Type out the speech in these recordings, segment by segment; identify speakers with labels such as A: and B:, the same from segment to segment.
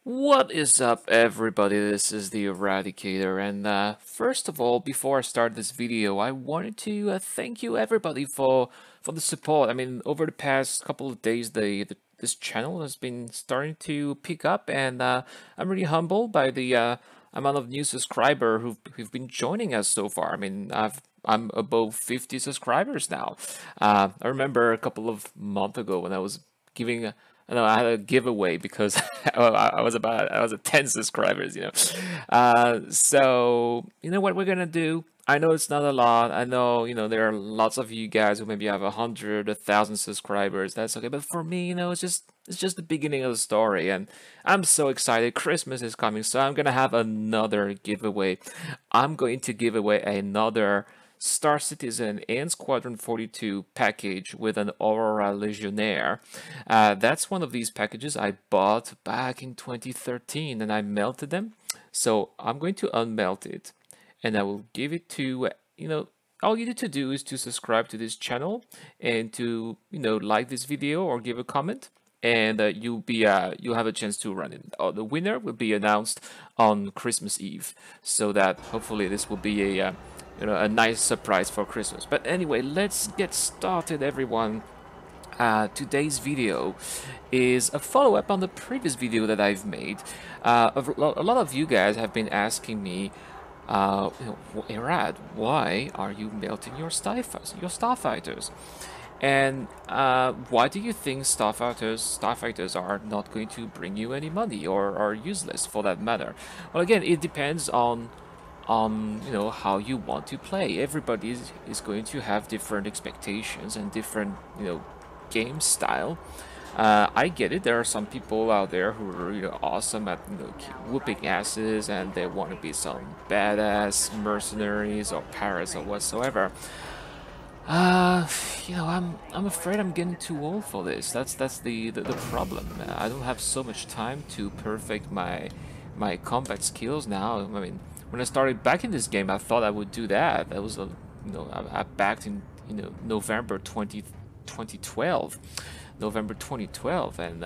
A: What is up, everybody? This is the Eradicator, and first of all, before I start this video, I wanted to thank you, everybody, for the support. I mean, over the past couple of days, this channel has been starting to pick up, and I'm really humbled by the amount of new subscriber who've been joining us so far. I mean, I'm above 50 subscribers now. I remember a couple of months ago when I was giving. I know I had a giveaway because I was at 10 subscribers, So you know what we're gonna do? I know it's not a lot. I know, there are lots of you guys who maybe have 100, 1,000 subscribers. That's okay. But for me, it's just the beginning of the story, and I'm so excited. Christmas is coming, so I'm gonna have another giveaway. I'm going to give away another Star Citizen and Squadron 42 package with an Aurora Legionnaire. That's one of these packages I bought back in 2013 and I melted them. So I'm going to unmelt it and I will give it to, all you need to do is to subscribe to this channel and to, like this video or give a comment. And you'll have a chance to run it. The winner will be announced on Christmas Eve, so that hopefully this will be a nice surprise for Christmas. But anyway, let's get started, everyone. Today's video is a follow-up on the previous video that I've made. A lot of you guys have been asking me, Erad, why are you melting your Starfighters? And why do you think Starfighters are not going to bring you any money or are useless for that matter? Well, again, it depends on how you want to play. Everybody is going to have different expectations and different game style. I get it. There are some people out there who are awesome at whooping asses and they want to be some badass mercenaries or pirates or whatsoever. I'm afraid I'm getting too old for this. That's the problem. I don't have so much time to perfect my combat skills now. I mean, when I started back in this game, I thought I would do that. That was I backed in November 2012, November 2012, and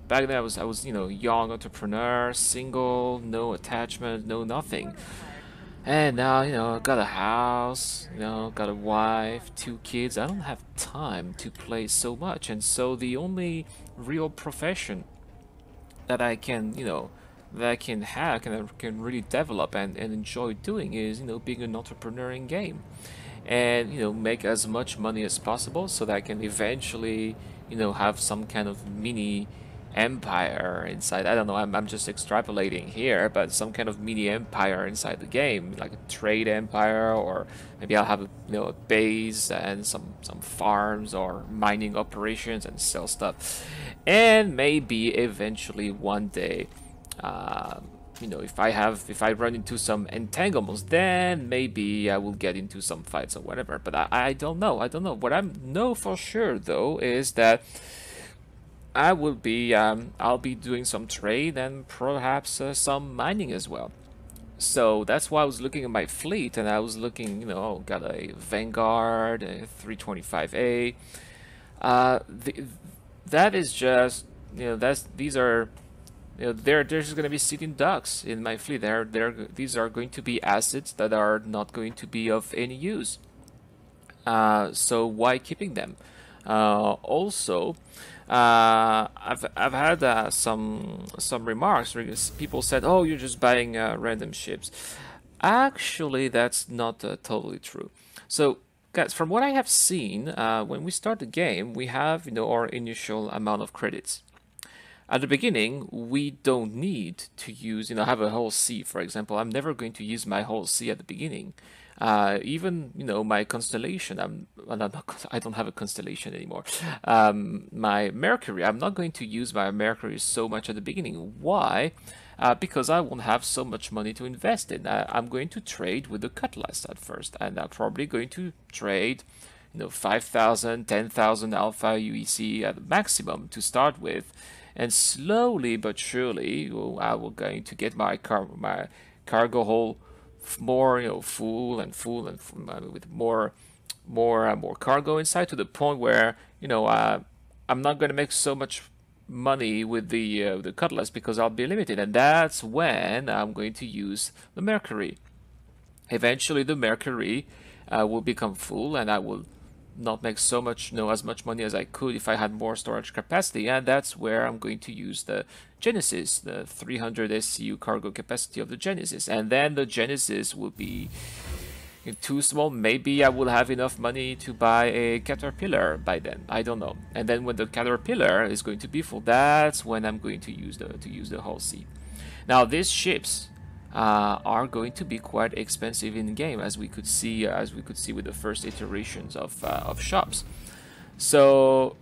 A: back then I was young entrepreneur, single, no attachment, no nothing. And now, got a house, got a wife, 2 kids. I don't have time to play so much. And so the only real profession that I can, that I can have, and I can really develop and enjoy doing is, being an entrepreneur in game. And, make as much money as possible so that I can eventually, have some kind of mini empire inside. I don't know, I'm just extrapolating here, but some kind of mini empire inside the game, like a trade empire, or maybe I'll have a base and some farms or mining operations and sell stuff. And maybe eventually one day, if I run into some entanglements, then maybe I will get into some fights or whatever. But I don't know. I don't know. What I know for sure though is that I'll be doing some trade and perhaps some mining as well. So that's why I was looking at my fleet, and I was looking, got a Vanguard, a 325A. That is just, these are, they're just going to be sitting ducks in my fleet. These are going to be assets that are not going to be of any use. So why keeping them? Also, I've had some remarks. People said, "Oh, you're just buying random ships." Actually, that's not totally true. So, guys, from what I have seen, when we start the game, we have our initial amount of credits. At the beginning, we don't need to use, have a whole C, for example. I'm never going to use my whole C at the beginning. Even, my constellation, I don't have a constellation anymore. My Mercury, I'm not going to use my Mercury so much at the beginning. Why? Because I won't have so much money to invest in. I'm going to trade with the Cutlass at first, and I'm probably going to trade 5,000, 10,000 alpha UEC at the maximum to start with, and slowly but surely I will going to get my cargo hold more full and with more cargo inside, to the point where I'm not going to make so much money with the cutlass because I'll be limited, and that's when I'm going to use the Mercury. Eventually, the Mercury will become full, and I will not make so much, as much money as I could if I had more storage capacity, and that's where I'm going to use the Genesis, the 300 SCU cargo capacity of the Genesis, and then the Genesis will be too small. Maybe I will have enough money to buy a Caterpillar by then. I don't know. And then when the Caterpillar is going to be full, that's when I'm going to use the Hull C. Now these ships are going to be quite expensive in game, as we could see with the first iterations of shops. So,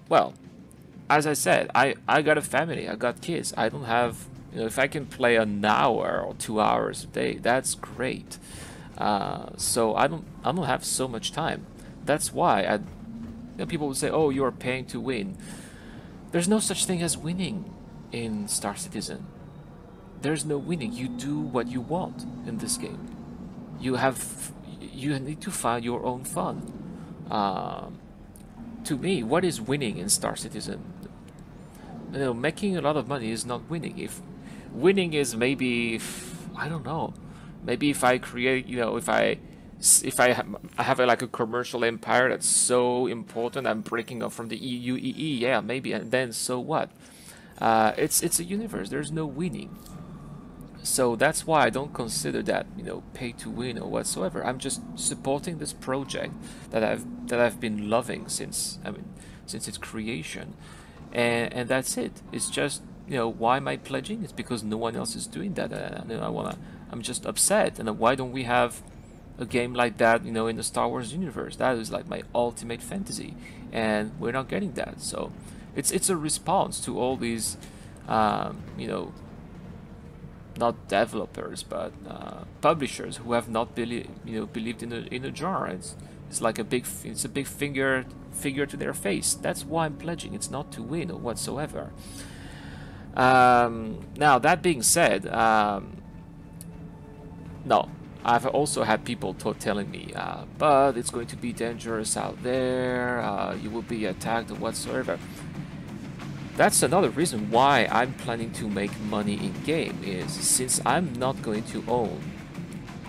A: well, as I said, I got a family, I got kids. I don't have, if I can play an hour or 2 hours a day, that's great. So I don't have so much time. That's why people would say, "Oh, you're paying to win." There's no such thing as winning in Star Citizen. There's no winning. You do what you want in this game. You need to find your own fun. To me, what is winning in Star Citizen? Making a lot of money is not winning. If winning is maybe, I don't know, maybe if I create, if I have like a commercial empire that's so important, I'm breaking off from the UEE, yeah, maybe, and then so what? It's a universe. There's no winning. So that's why I don't consider that, pay to win or whatsoever. I'm just supporting this project that I've been loving since its creation, and that's it. It's just, why am I pledging? It's because no one else is doing that. I'm just upset. And why don't we have a game like that, in the Star Wars universe? That is like my ultimate fantasy, and we're not getting that. So it's a response to all these, not developers, but publishers who have not believed in a jar. It's like a big figure to their face. That's why I'm pledging. It's not to win or whatsoever. Now that being said, no, I've also had people telling me, but it's going to be dangerous out there. You will be attacked or whatsoever. That's another reason why I'm planning to make money in game, is since I'm not going to own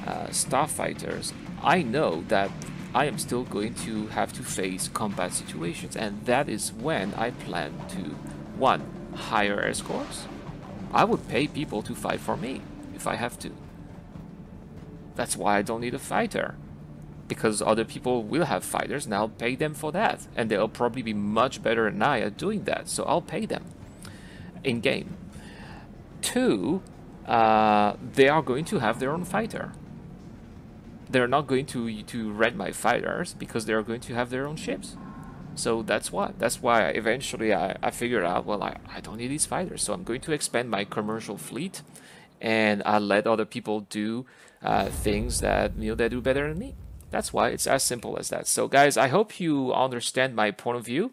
A: Starfighters, I know that I am still going to have to face combat situations, and that is when I plan to, one, hire escorts. I would pay people to fight for me if I have to. That's why I don't need a fighter, because other people will have fighters and I'll pay them for that, and they'll probably be much better than I at doing that, so I'll pay them in game. Two, they are going to have their own fighter. They're not going to rent my fighters because they're going to have their own ships. So that's why eventually I figured out, well, I don't need these fighters, so I'm going to expand my commercial fleet, and I'll let other people do things that they do better than me. That's why. It's as simple as that. So guys, I hope you understand my point of view.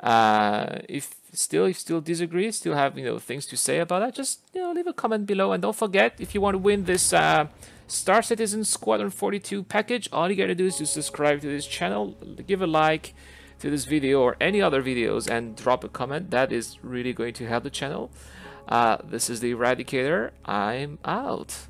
A: If still disagree, still have things to say about that, just leave a comment below. And don't forget, if you want to win this Star Citizen Squadron 42 package, all you gotta do is to subscribe to this channel, give a like to this video or any other videos, and drop a comment. That is really going to help the channel. This is the Eradicator. I'm out.